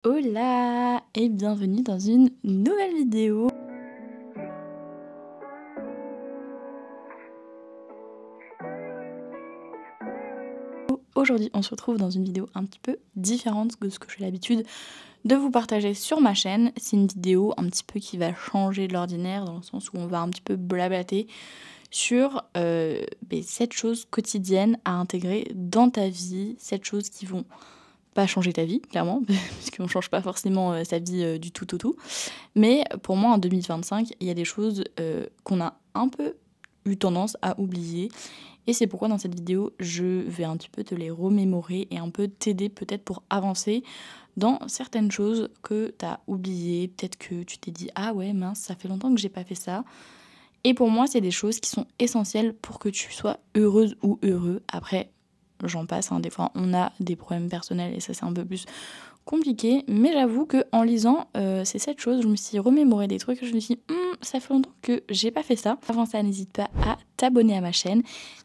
Hola et bienvenue dans une nouvelle vidéo. Aujourd'hui, on se retrouve dans une vidéo un petit peu différente de ce que j'ai l'habitude de vous partager sur ma chaîne. C'est une vidéo un petit peu qui va changer de l'ordinaire dans le sens où on va un petit peu blablater sur 7 choses quotidiennes à intégrer dans ta vie, 7 choses qui vont pas changer ta vie, clairement, parce qu'on change pas forcément sa vie du tout au tout. Mais pour moi, en 2025, il y a des choses qu'on a un peu eu tendance à oublier. Et c'est pourquoi dans cette vidéo, je vais un petit peu te les remémorer et un peu t'aider peut-être pour avancer dans certaines choses que tu as oubliées. Peut-être que tu t'es dit « Ah ouais, mince, ça fait longtemps que j'ai pas fait ça ». Et pour moi, c'est des choses qui sont essentielles pour que tu sois heureuse ou heureux. Après, j'en passe, hein, des fois on a des problèmes personnels et ça c'est un peu plus compliqué, mais j'avoue que en lisant ces 7 choses, je me suis remémoré des trucs, je me suis dit ça fait longtemps que j'ai pas fait ça. Avant ça, n'hésite pas à t'abonner à ma chaîne,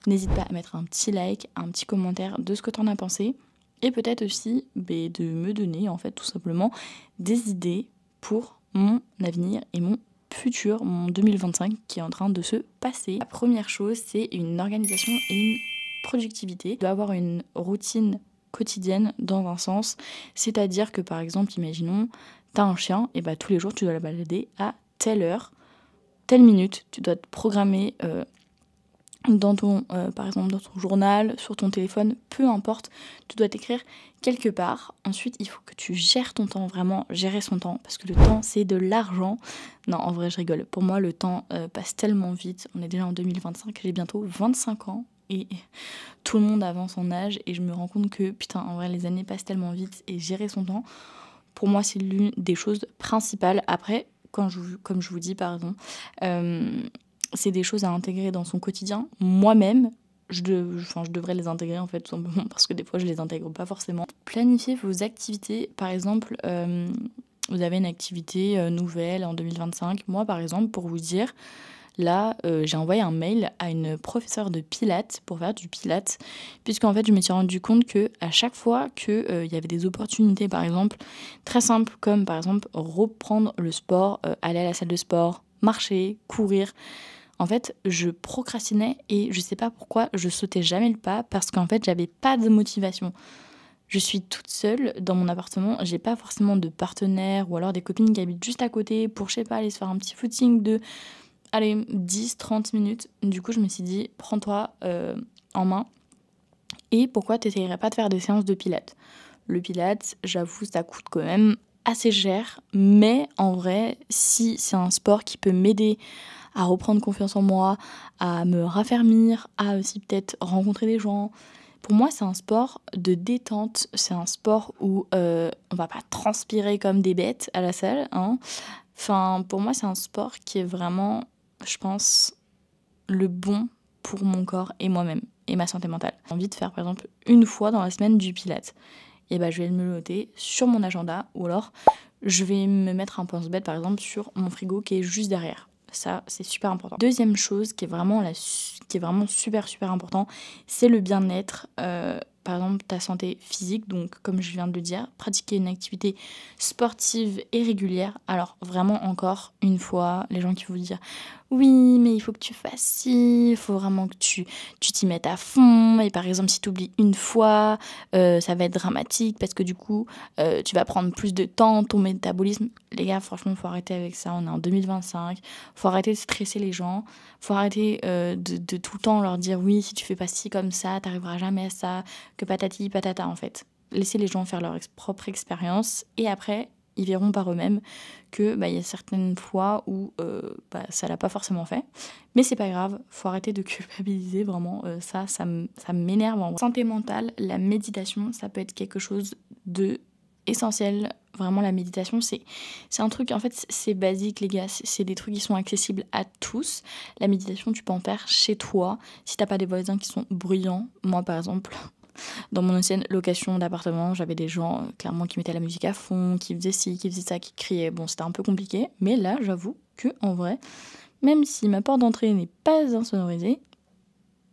n'hésite pas à mettre un petit like, un petit commentaire de ce que t'en as pensé, et peut-être aussi de me donner en fait tout simplement des idées pour mon avenir et mon futur, mon 2025 qui est en train de se passer. La première chose, c'est une organisation et une productivité. Tu dois avoir une routine quotidienne dans un sens, c'est-à-dire que par exemple, imaginons, tu as un chien, et tous les jours tu dois la balader à telle heure, telle minute, tu dois te programmer dans ton, par exemple dans ton journal, sur ton téléphone, peu importe, tu dois t'écrire quelque part. Ensuite, il faut que tu gères ton temps, vraiment gérer son temps, parce que le temps c'est de l'argent. Non, en vrai je rigole, pour moi le temps passe tellement vite, on est déjà en 2025, j'ai bientôt 25 ans, et tout le monde avance en âge, et je me rends compte que putain, en vrai les années passent tellement vite, et gérer son temps, pour moi c'est l'une des choses principales. Après, comme je vous dis, pardon, c'est des choses à intégrer dans son quotidien. Moi-même, je devrais les intégrer en fait, tout simplement parce que des fois je les intègre pas forcément. Planifiez vos activités, par exemple, vous avez une activité nouvelle en 2025. Moi par exemple, pour vous dire, là, j'ai envoyé un mail à une professeure de pilates pour faire du pilates, puisqu'en fait, je me suis rendu compte que à chaque fois qu'il y avait des opportunités, par exemple, très simples, comme par exemple reprendre le sport, aller à la salle de sport, marcher, courir, en fait, je procrastinais et je sais pas pourquoi, je sautais jamais le pas parce qu'en fait, j'avais pas de motivation. Je suis toute seule dans mon appartement, j'ai pas forcément de partenaire ou alors des copines qui habitent juste à côté pour, je sais pas, aller se faire un petit footing de allez, 10-30 minutes. Du coup, je me suis dit, prends-toi en main. Et pourquoi tu n'essayerais pas de faire des séances de pilates? Le pilates, j'avoue, ça coûte quand même assez cher. Mais en vrai, si c'est un sport qui peut m'aider à reprendre confiance en moi, à me raffermir, à aussi peut-être rencontrer des gens. Pour moi, c'est un sport de détente. C'est un sport où on va pas transpirer comme des bêtes à la salle, hein. Enfin, pour moi, c'est un sport qui est vraiment, je pense, le bon pour mon corps et moi-même et ma santé mentale. J'ai envie de faire par exemple une fois dans la semaine du pilates. Et je vais me le noter sur mon agenda ou alors je vais me mettre un pense-bête par exemple sur mon frigo qui est juste derrière. Ça, c'est super important. Deuxième chose qui est vraiment, qui est vraiment super super important, c'est le bien-être. Par exemple, ta santé physique, donc comme je viens de le dire, pratiquer une activité sportive et régulière. Alors vraiment encore une fois, les gens qui vous disent oui, mais il faut que tu fasses ci, il faut vraiment que tu t'y mettes à fond. Et par exemple, si tu oublies une fois, ça va être dramatique parce que du coup, tu vas prendre plus de temps, ton métabolisme. Les gars, franchement, il faut arrêter avec ça. On est en 2025. Faut arrêter de stresser les gens. Faut arrêter de tout le temps leur dire oui, si tu fais pas ci comme ça, t'arriveras jamais à ça, que patati patata en fait. Laissez les gens faire leur propre expérience et après, ils verront par eux-mêmes que y a certaines fois où ça l'a pas forcément fait. Mais c'est pas grave, faut arrêter de culpabiliser, vraiment. Ça m'énerve. En santé mentale, la méditation, ça peut être quelque chose de essentiel. Vraiment, la méditation, c'est un truc, en fait, c'est basique, les gars. C'est des trucs qui sont accessibles à tous. La méditation, tu peux en faire chez toi. Si t'as pas des voisins qui sont bruyants, moi, par exemple, dans mon ancienne location d'appartement, j'avais des gens clairement qui mettaient la musique à fond, qui faisaient ci, qui faisaient ça, qui criaient. Bon, c'était un peu compliqué, mais là, j'avoue que en vrai, même si ma porte d'entrée n'est pas insonorisée,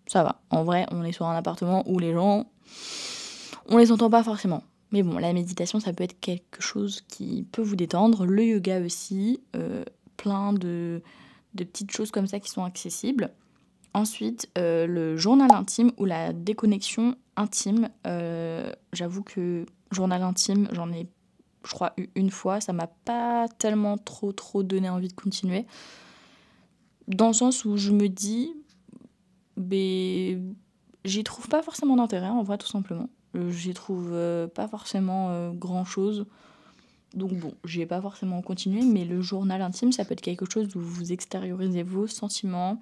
ça va. En vrai, on est sur un appartement où les gens, on les entend pas forcément. Mais bon, la méditation, ça peut être quelque chose qui peut vous détendre. Le yoga aussi, plein de petites choses comme ça qui sont accessibles. Ensuite, le journal intime ou la déconnexion intime. J'avoue que journal intime, j'en ai, je crois, eu une fois. Ça m'a pas tellement trop donné envie de continuer. Dans le sens où je me dis, j'y trouve pas forcément d'intérêt, en vrai, tout simplement. J'y trouve pas forcément grand-chose. Donc bon, j'ai pas forcément continué, mais le journal intime, ça peut être quelque chose où vous extériorisez vos sentiments,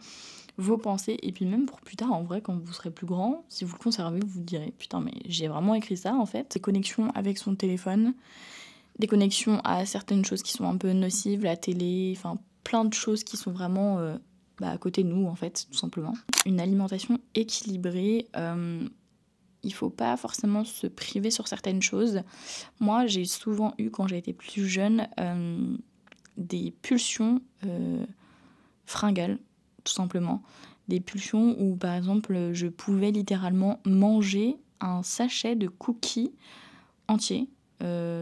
vos pensées, et puis même pour plus tard, en vrai, quand vous serez plus grand, si vous le conservez, vous vous direz, putain, mais j'ai vraiment écrit ça, en fait. Des connexions avec son téléphone, des connexions à certaines choses qui sont un peu nocives, la télé, enfin, plein de choses qui sont vraiment à côté de nous, en fait, tout simplement. Une alimentation équilibrée, il faut pas forcément se priver sur certaines choses. Moi, j'ai souvent eu, quand j'ai été plus jeune, des pulsions fringales, tout simplement. Des pulsions où, par exemple, je pouvais littéralement manger un sachet de cookies entier.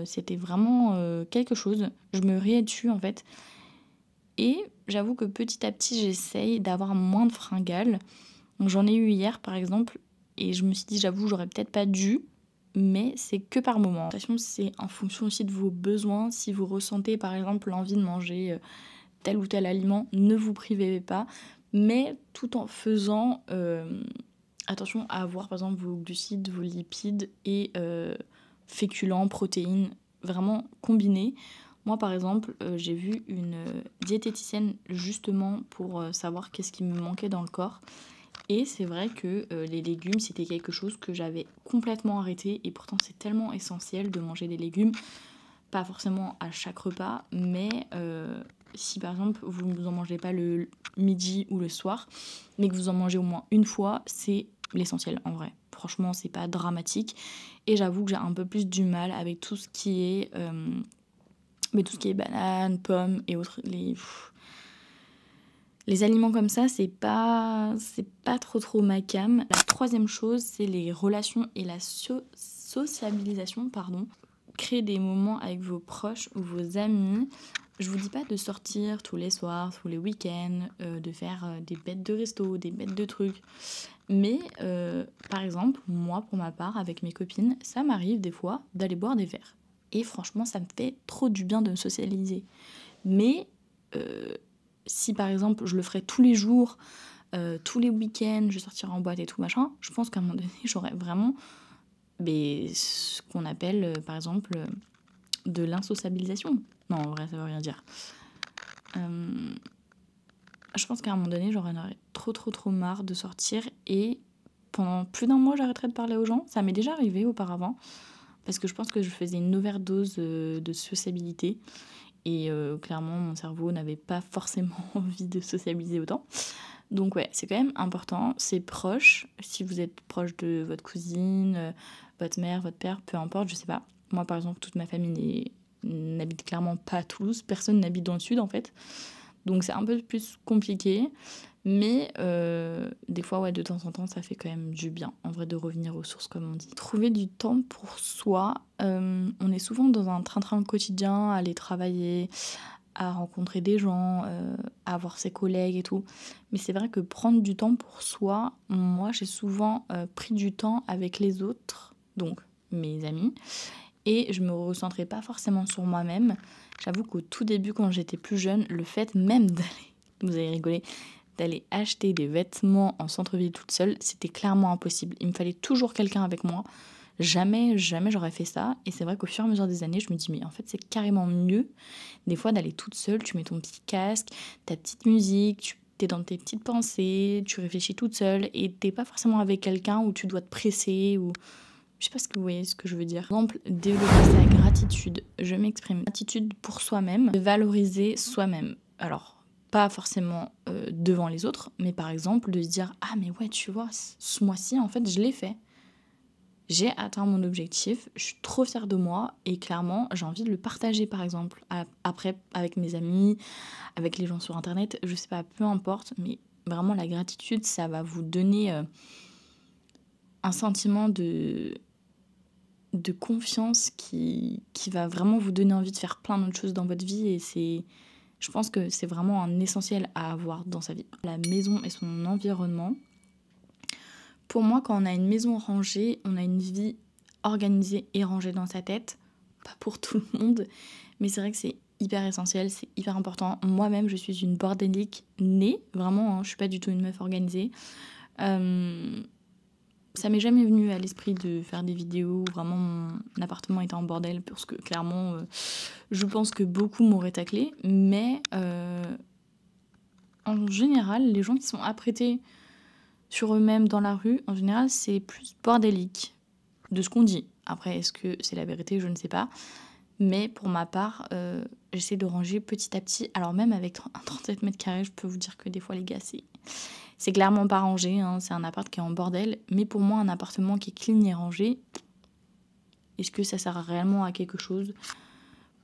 C'était vraiment quelque chose. Je me riais dessus, en fait. Et j'avoue que petit à petit, j'essaye d'avoir moins de fringales. Donc, j'en ai eu hier, par exemple, et je me suis dit, j'avoue, j'aurais peut-être pas dû, mais c'est que par moment. C'est en fonction aussi de vos besoins. Si vous ressentez, par exemple, l'envie de manger tel ou tel aliment, ne vous privez pas, mais tout en faisant attention à avoir, par exemple, vos glucides, vos lipides et féculents, protéines, vraiment combinés. Moi, par exemple, j'ai vu une diététicienne justement pour savoir qu'est-ce qui me manquait dans le corps. Et c'est vrai que les légumes, c'était quelque chose que j'avais complètement arrêté. Et pourtant, c'est tellement essentiel de manger des légumes. Pas forcément à chaque repas, mais si par exemple, vous ne en mangez pas le midi ou le soir, mais que vous en mangez au moins une fois, c'est l'essentiel en vrai. Franchement, c'est pas dramatique. Et j'avoue que j'ai un peu plus du mal avec tout ce qui est... tout ce qui est bananes, pommes et autres... Les aliments comme ça, c'est pas trop ma cam. La troisième chose, c'est les relations et la sociabilisation, pardon. Créer des moments avec vos proches ou vos amis. Je vous dis pas de sortir tous les soirs, tous les week-ends, de faire des bêtes de resto, des bêtes de trucs. Mais par exemple, moi pour ma part, avec mes copines, ça m'arrive des fois d'aller boire des verres. Et franchement, ça me fait trop du bien de me socialiser. Mais si par exemple je le ferais tous les jours, tous les week-ends, je sortirais en boîte et tout machin, je pense qu'à un moment donné, j'aurais vraiment ce qu'on appelle par exemple de l'insociabilisation. Non, en vrai, ça veut rien dire. Je pense qu'à un moment donné, j'en aurais trop marre de sortir et pendant plus d'un mois, j'arrêterais de parler aux gens. Ça m'est déjà arrivé auparavant parce que je pense que je faisais une overdose de sociabilité et clairement, mon cerveau n'avait pas forcément envie de sociabiliser autant. Donc ouais, c'est quand même important, c'est proche. Si vous êtes proche de votre cousine, votre mère, votre père, peu importe, je sais pas. Moi, par exemple, toute ma famille n'habite clairement pas à Toulouse. Personne n'habite dans le sud, en fait. Donc c'est un peu plus compliqué. Mais des fois, ouais, de temps en temps, ça fait quand même du bien, en vrai, de revenir aux sources, comme on dit. Trouver du temps pour soi. On est souvent dans un train-train quotidien, aller travailler, à rencontrer des gens, à voir ses collègues et tout. Mais c'est vrai que prendre du temps pour soi, moi, j'ai souvent pris du temps avec les autres, donc mes amis, et je me recentrais pas forcément sur moi-même. J'avoue qu'au tout début, quand j'étais plus jeune, le fait même d'aller, vous allez rigoler, d'aller acheter des vêtements en centre-ville toute seule, c'était clairement impossible. Il me fallait toujours quelqu'un avec moi. Jamais j'aurais fait ça. Et c'est vrai qu'au fur et à mesure des années, je me dis, mais en fait, c'est carrément mieux, des fois, d'aller toute seule. Tu mets ton petit casque, ta petite musique, tu t'es dans tes petites pensées, tu réfléchis toute seule et t'es pas forcément avec quelqu'un où tu dois te presser ou... Je sais pas ce que vous voyez ce que je veux dire. Par exemple, développer sa gratitude. Je m'exprime. Gratitude pour soi-même, valoriser soi-même. Alors, pas forcément devant les autres, mais par exemple, de se dire, ah mais ouais, tu vois, ce mois-ci, en fait, je l'ai fait. J'ai atteint mon objectif, je suis trop fière de moi et clairement, j'ai envie de le partager par exemple après avec mes amis, avec les gens sur internet, je sais pas, peu importe, mais vraiment la gratitude, ça va vous donner un sentiment de confiance qui va vraiment vous donner envie de faire plein d'autres choses dans votre vie et je pense que c'est vraiment un essentiel à avoir dans sa vie. La maison et son environnement. Pour moi, quand on a une maison rangée, on a une vie organisée et rangée dans sa tête. Pas pour tout le monde, mais c'est vrai que c'est hyper essentiel, c'est hyper important. Moi-même, je suis une bordélique née, vraiment, hein, je suis pas du tout une meuf organisée. Ça m'est jamais venu à l'esprit de faire des vidéos où vraiment mon appartement était en bordel, parce que clairement, je pense que beaucoup m'auraient taclé, mais en général, les gens qui sont apprêtés sur eux-mêmes dans la rue, en général, c'est plus bordélique, de ce qu'on dit. Après, est-ce que c'est la vérité? Je ne sais pas. Mais pour ma part, j'essaie de ranger petit à petit. Alors même avec un 37 mètres carrés, je peux vous dire que des fois, les gars, c'est clairement pas rangé. Hein. C'est un appart qui est en bordel. Mais pour moi, un appartement qui est clean et rangé, est-ce que ça sert réellement à quelque chose?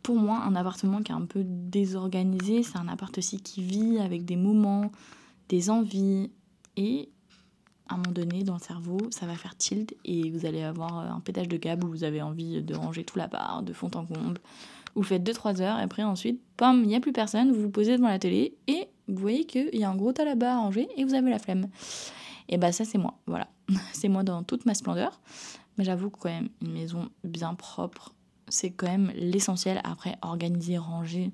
Pour moi, un appartement qui est un peu désorganisé, c'est un appart aussi qui vit avec des moments, des envies. Et à un moment donné, dans le cerveau, ça va faire tilt et vous allez avoir un pétage de câble où vous avez envie de ranger tout l'appart, de fond en comble. Vous faites 2-3 heures et après, ensuite, pam, il n'y a plus personne, vous vous posez devant la télé et vous voyez qu'il y a un gros tas là-bas à ranger et vous avez la flemme. Et bah ça, c'est moi, voilà. C'est moi dans toute ma splendeur. Mais j'avoue que quand même, une maison bien propre, c'est quand même l'essentiel. Après, organiser, ranger,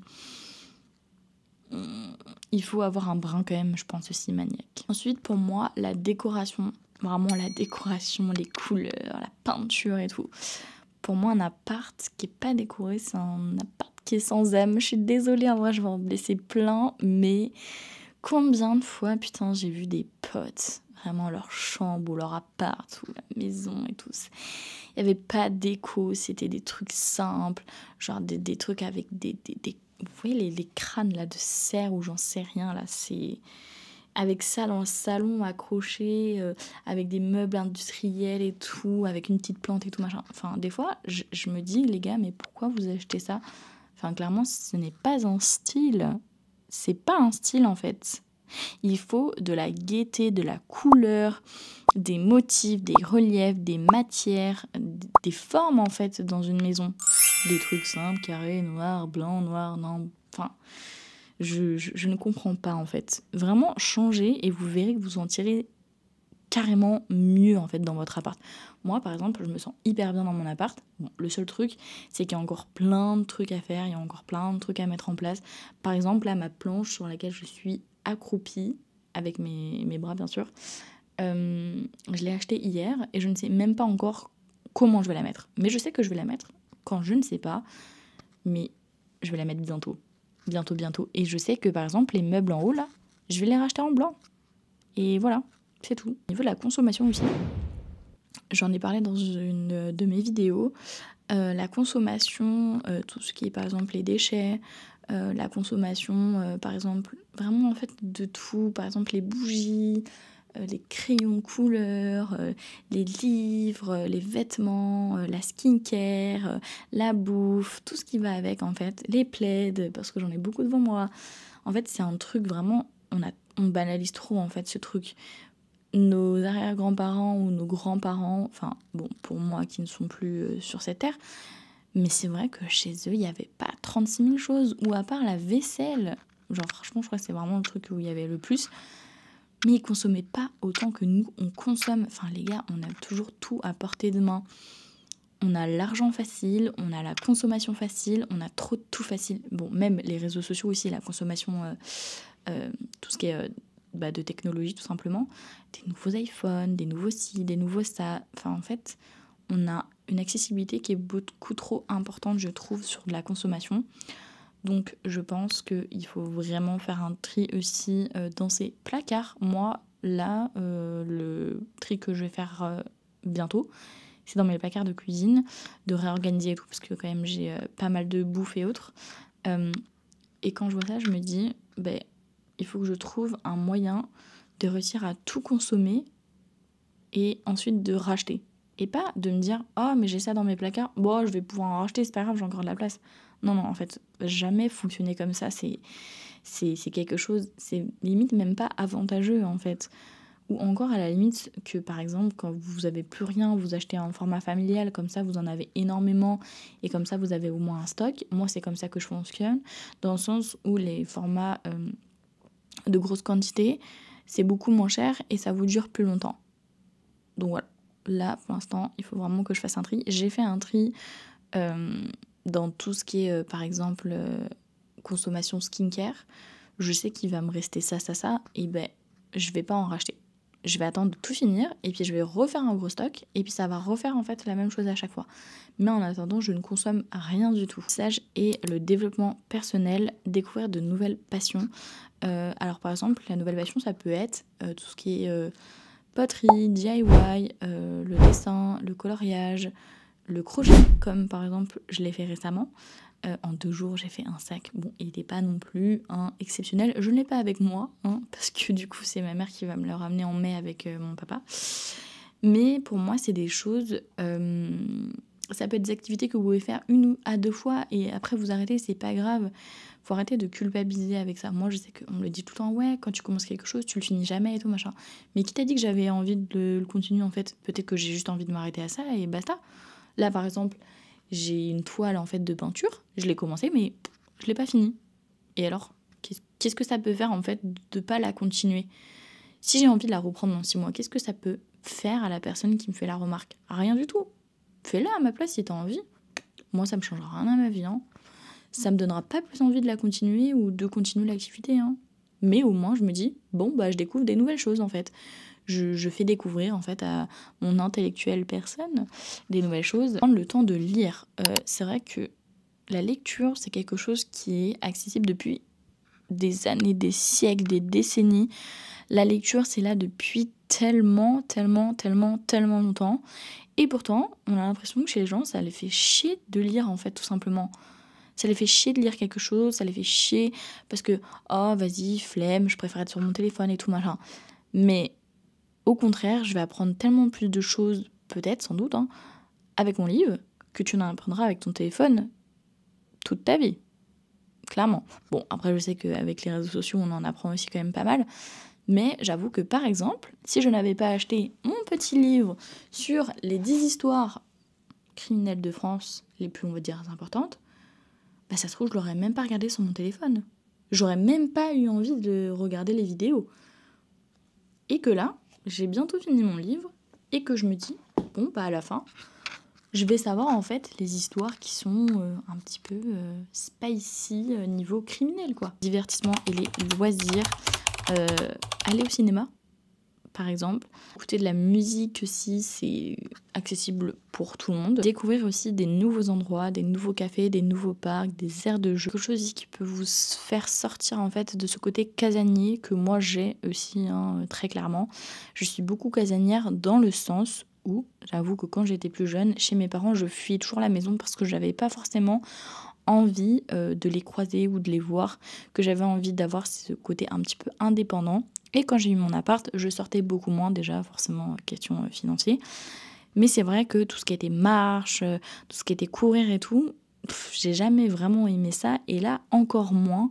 il faut avoir un brin quand même, je pense aussi maniaque. Ensuite, pour moi, la décoration, vraiment la décoration, les couleurs, la peinture et tout. Pour moi, un appart qui est pas décoré, c'est un appart qui est sans âme. Je suis désolée, en vrai, je vais en blesser plein, mais combien de fois, putain, j'ai vu des potes, vraiment leur chambre ou leur appart ou la maison et tout. Il n'y avait pas de déco, c'était des trucs simples, genre des trucs avec des vous voyez les crânes là de cerf ou j'en sais rien là, c'est avec ça dans le salon accroché, avec des meubles industriels et tout, avec une petite plante et tout machin. Enfin, des fois, je me dis, les gars, mais pourquoi vous achetez ça? Enfin, clairement, ce n'est pas un style. C'est pas un style en fait. Il faut de la gaieté, de la couleur, des motifs, des reliefs, des matières, des formes en fait dans une maison. Des trucs simples, carrés, noirs, blancs, noirs, non. Enfin, je ne comprends pas en fait. Vraiment, changez et vous verrez que vous en tirez carrément mieux en fait dans votre appart. Moi par exemple, je me sens hyper bien dans mon appart. Bon, le seul truc, c'est qu'il y a encore plein de trucs à faire, il y a encore plein de trucs à mettre en place. Par exemple, là, ma planche sur laquelle je suis accroupie, avec mes bras bien sûr, je l'ai achetée hier et je ne sais même pas encore comment je vais la mettre. Mais je sais que je vais la mettre quand je ne sais pas, mais je vais la mettre bientôt. Bientôt. Et je sais que par exemple, les meubles en haut là, je vais les racheter en blanc. Et voilà, c'est tout. Au niveau de la consommation aussi, j'en ai parlé dans une de mes vidéos. La consommation, tout ce qui est par exemple les déchets, la consommation par exemple vraiment en fait de tout, par exemple les bougies, les crayons de couleur, les livres, les vêtements, la skincare, la bouffe, tout ce qui va avec en fait, les plaids parce que j'en ai beaucoup devant moi. En fait c'est un truc vraiment, on banalise trop en fait ce truc. Nos arrière-grands-parents ou nos grands-parents, enfin bon pour moi qui ne sont plus sur cette terre, mais c'est vrai que chez eux il n'y avait pas 36 000 choses, ou à part la vaisselle, genre franchement je crois que c'est vraiment le truc où il y avait le plus, mais ils consommaient pas autant que nous on consomme. Enfin les gars, on a toujours tout à portée de main, on a l'argent facile, on a la consommation facile, on a trop de tout facile. Bon, même les réseaux sociaux aussi, la consommation, tout ce qui est de technologie tout simplement, des nouveaux iPhones, des nouveaux ci, des nouveaux ça. Enfin en fait, on a une accessibilité qui est beaucoup trop importante je trouve sur de la consommation. Donc je pense qu'il faut vraiment faire un tri aussi dans ces placards. Moi là, le tri que je vais faire bientôt, c'est dans mes placards de cuisine, de réorganiser et tout, parce que quand même j'ai pas mal de bouffe et autres. Et quand je vois ça, je me dis, il faut que je trouve un moyen de réussir à tout consommer et ensuite de racheter. Et pas de me dire, oh mais j'ai ça dans mes placards, bon je vais pouvoir en racheter, c'est pas grave, j'ai encore de la place. Non, en fait, jamais fonctionner comme ça, c'est quelque chose, c'est limite même pas avantageux en fait. Ou encore à la limite que par exemple quand vous avez plus rien, vous achetez un format familial, comme ça vous en avez énormément et comme ça vous avez au moins un stock. Moi c'est comme ça que je fonctionne, dans le sens où les formats de grosse quantité, c'est beaucoup moins cher et ça vous dure plus longtemps. Donc voilà, là pour l'instant il faut vraiment que je fasse un tri. J'ai fait un tri dans tout ce qui est par exemple consommation skincare. Je sais qu'il va me rester ça, et ben je vais pas en racheter. Je vais attendre de tout finir et puis je vais refaire un gros stock et puis ça va refaire en fait la même chose à chaque fois. Mais en attendant, je ne consomme rien du tout. Sage et le développement personnel, découvrir de nouvelles passions. Alors par exemple, la nouvelle passion, ça peut être tout ce qui est poterie, DIY, le dessin, le coloriage, le crochet, comme par exemple je l'ai fait récemment. En 2 jours, j'ai fait un sac. Bon, il n'était pas non plus exceptionnel. Je ne l'ai pas avec moi, parce que du coup, c'est ma mère qui va me le ramener en mai avec mon papa. Mais pour moi, c'est des choses... ça peut être des activités que vous pouvez faire 1 à 2 fois et après vous arrêtez, c'est pas grave. Faut arrêter de culpabiliser avec ça. Moi, je sais qu'on me le dit tout le temps, ouais, quand tu commences quelque chose, tu le finis jamais et tout, machin. Mais qui t'a dit que j'avais envie de le continuer, en fait? Peut-être que j'ai juste envie de m'arrêter à ça et basta. Là, par exemple, j'ai une toile en fait de peinture, je l'ai commencé mais je l'ai pas fini. Et alors, qu'est-ce que ça peut faire en fait de pas la continuer? Si j'ai envie de la reprendre dans 6 mois, qu'est-ce que ça peut faire à la personne qui me fait la remarque? Rien du tout. Fais-la à ma place si t'as envie. Moi, ça me changera rien à ma vie. Ça me donnera pas plus envie de la continuer ou de continuer l'activité. Mais au moins, je me dis, bon, bah, je découvre des nouvelles choses en fait. Je fais découvrir en fait à mon intellectuelle personne des nouvelles choses. Prendre le temps de lire. C'est vrai que la lecture, c'est quelque chose qui est accessible depuis des années, des siècles, des décennies. La lecture, c'est là depuis tellement longtemps. Et pourtant, on a l'impression que chez les gens, ça les fait chier de lire en fait, tout simplement. Ça les fait chier de lire quelque chose, ça les fait chier parce que, oh vas-y, flemme, je préfère être sur mon téléphone et tout machin. Mais au contraire, je vais apprendre tellement plus de choses, peut-être, sans doute, avec mon livre, que tu n'en apprendras avec ton téléphone toute ta vie. Clairement. Bon, après, je sais qu'avec les réseaux sociaux, on en apprend aussi quand même pas mal. Mais j'avoue que, par exemple, si je n'avais pas acheté mon petit livre sur les 10 histoires criminelles de France, les plus, on va dire, importantes, bah ça se trouve, je l'aurais même pas regardé sur mon téléphone. J'aurais même pas eu envie de regarder les vidéos. Et que là, j'ai bientôt fini mon livre et que je me dis, bon, bah à la fin, je vais savoir en fait les histoires qui sont un petit peu spicy niveau criminel, quoi. Divertissement et les loisirs. Aller au cinéma, par exemple. Écouter de la musique aussi, c'est accessible pour tout le monde. Découvrir aussi des nouveaux endroits, des nouveaux cafés, des nouveaux parcs, des aires de jeu. Quelque chose qui peut vous faire sortir en fait de ce côté casanier que moi j'ai aussi très clairement. Je suis beaucoup casanière dans le sens où j'avoue que quand j'étais plus jeune, chez mes parents, je fuyais toujours la maison parce que j'avais pas forcément envie de les croiser ou de les voir, que j'avais envie d'avoir ce côté un petit peu indépendant. Et quand j'ai eu mon appart, je sortais beaucoup moins déjà, forcément, question financière. Mais c'est vrai que tout ce qui était marche, tout ce qui était courir et tout, j'ai jamais vraiment aimé ça. Et là, encore moins.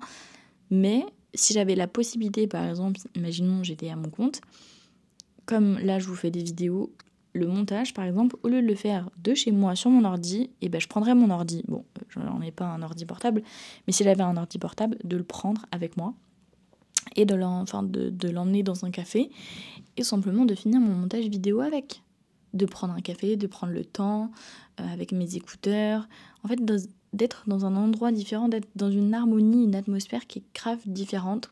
Mais si j'avais la possibilité, par exemple, imaginons j'étais à mon compte, comme là je vous fais des vidéos, le montage par exemple, au lieu de le faire de chez moi sur mon ordi, et ben je prendrais mon ordi. Bon, j'en ai pas un ordi portable, mais si j'avais un ordi portable, de le prendre avec moi et de l'emmener dans un café et simplement de finir mon montage vidéo avec. De prendre un café, de prendre le temps avec mes écouteurs. En fait, d'être dans un endroit différent, d'être dans une harmonie, une atmosphère qui est grave différente.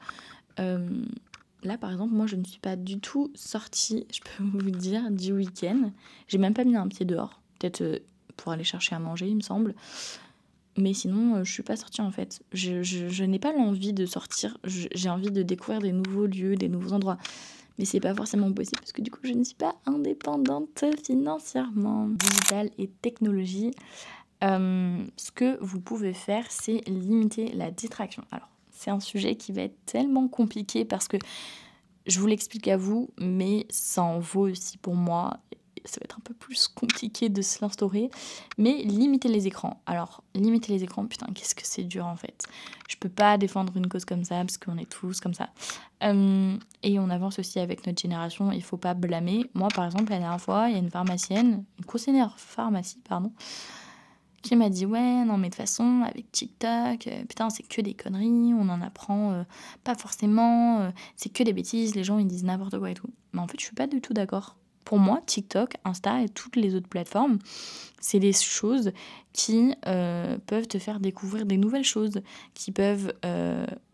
Là, par exemple, moi, je ne suis pas du tout sortie, je peux vous dire, du week-end. J'ai même pas mis un pied dehors. Peut-être pour aller chercher à manger, il me semble. Mais sinon, je suis pas sortie, en fait. Je n'ai pas l'envie de sortir. J'ai envie de découvrir des nouveaux lieux, des nouveaux endroits. Mais c'est pas forcément possible parce que du coup, je ne suis pas indépendante financièrement. Digital et technologie. Ce que vous pouvez faire, c'est limiter la distraction. Alors, c'est un sujet qui va être tellement compliqué parce que je vous l'explique à vous, mais ça en vaut aussi pour moi. ça va être un peu plus compliqué de se l'instaurer, mais limiter les écrans. Alors, limiter les écrans, putain, qu'est-ce que c'est dur en fait. Je peux pas défendre une cause comme ça, parce qu'on est tous comme ça. Et on avance aussi avec notre génération, il faut pas blâmer. Moi, par exemple, la dernière fois, il y a une pharmacienne, une conseillère pharmacie, pardon, qui m'a dit ouais non mais de toute façon avec TikTok putain c'est que des conneries, on en apprend pas forcément, c'est que des bêtises, les gens ils disent n'importe quoi et tout. Mais en fait je suis pas du tout d'accord. Pour moi TikTok, Insta et toutes les autres plateformes, c'est des choses qui peuvent te faire découvrir des nouvelles choses, qui peuvent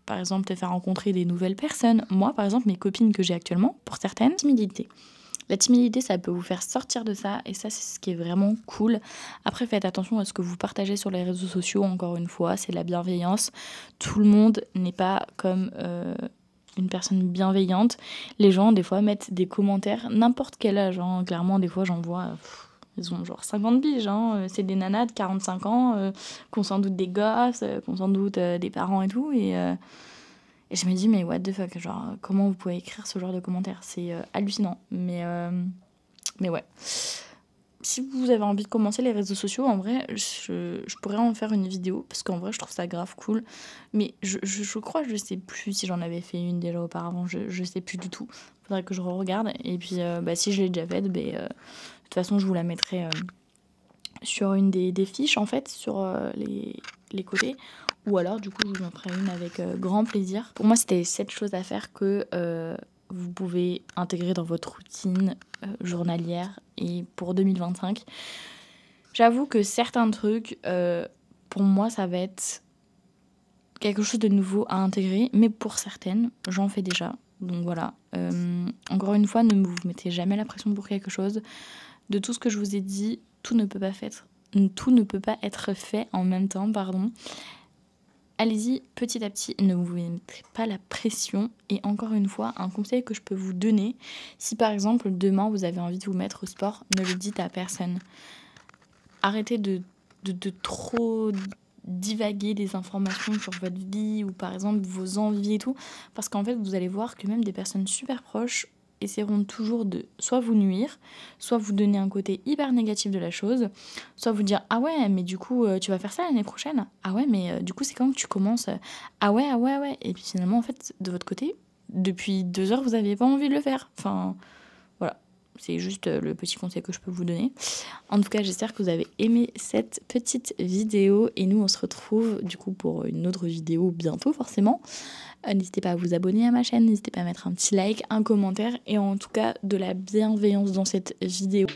par exemple te faire rencontrer des nouvelles personnes. Moi par exemple mes copines que j'ai actuellement, pour certaines, timidité. La timidité, ça peut vous faire sortir de ça, et ça, c'est ce qui est vraiment cool. Après, faites attention à ce que vous partagez sur les réseaux sociaux, encore une fois, c'est de la bienveillance. Tout le monde n'est pas comme une personne bienveillante. Les gens, des fois, mettent des commentaires, n'importe quel âge, hein. Clairement, des fois, j'en vois, ils ont genre 50 piges, hein. C'est des nanas de 45 ans, qui ont sans doute des gosses, qui ont sans doute des parents et tout, et je me dis, mais what the fuck, genre, comment vous pouvez écrire ce genre de commentaires? C'est hallucinant. Mais ouais. Si vous avez envie de commencer les réseaux sociaux, en vrai, je pourrais en faire une vidéo, parce qu'en vrai, je trouve ça grave cool. Mais je crois, je sais plus si j'en avais fait une déjà auparavant, je sais plus du tout. Faudrait que je regarde. Et puis, si je l'ai déjà faite, de toute façon, je vous la mettrai sur une des fiches, en fait, sur les côtés. Ou alors, du coup, je vous en ferai une avec grand plaisir. Pour moi, c'était 7 choses à faire que vous pouvez intégrer dans votre routine journalière. Et pour 2025, j'avoue que certains trucs, pour moi, ça va être quelque chose de nouveau à intégrer. Mais pour certaines, j'en fais déjà. Donc voilà. Encore une fois, ne vous mettez jamais la pression pour quelque chose. De tout ce que je vous ai dit, tout ne peut pas être fait en même temps, pardon. Allez-y petit à petit, ne vous mettez pas la pression. Et encore une fois, un conseil que je peux vous donner, si par exemple demain vous avez envie de vous mettre au sport, ne le dites à personne. Arrêtez de trop divaguer des informations sur votre vie ou par exemple vos envies et tout, parce qu'en fait vous allez voir que même des personnes super proches essaieront toujours de soit vous nuire, soit vous donner un côté hyper négatif de la chose, soit vous dire ah ouais mais du coup tu vas faire ça l'année prochaine, ah ouais mais du coup c'est quand que tu commences, ah ouais et puis finalement en fait de votre côté depuis 2 heures vous n'aviez pas envie de le faire, enfin voilà, c'est juste le petit conseil que je peux vous donner. En tout cas j'espère que vous avez aimé cette petite vidéo et nous on se retrouve du coup pour une autre vidéo bientôt forcément. N'hésitez pas à vous abonner à ma chaîne, n'hésitez pas à mettre un petit like, un commentaire et en tout cas de la bienveillance dans cette vidéo.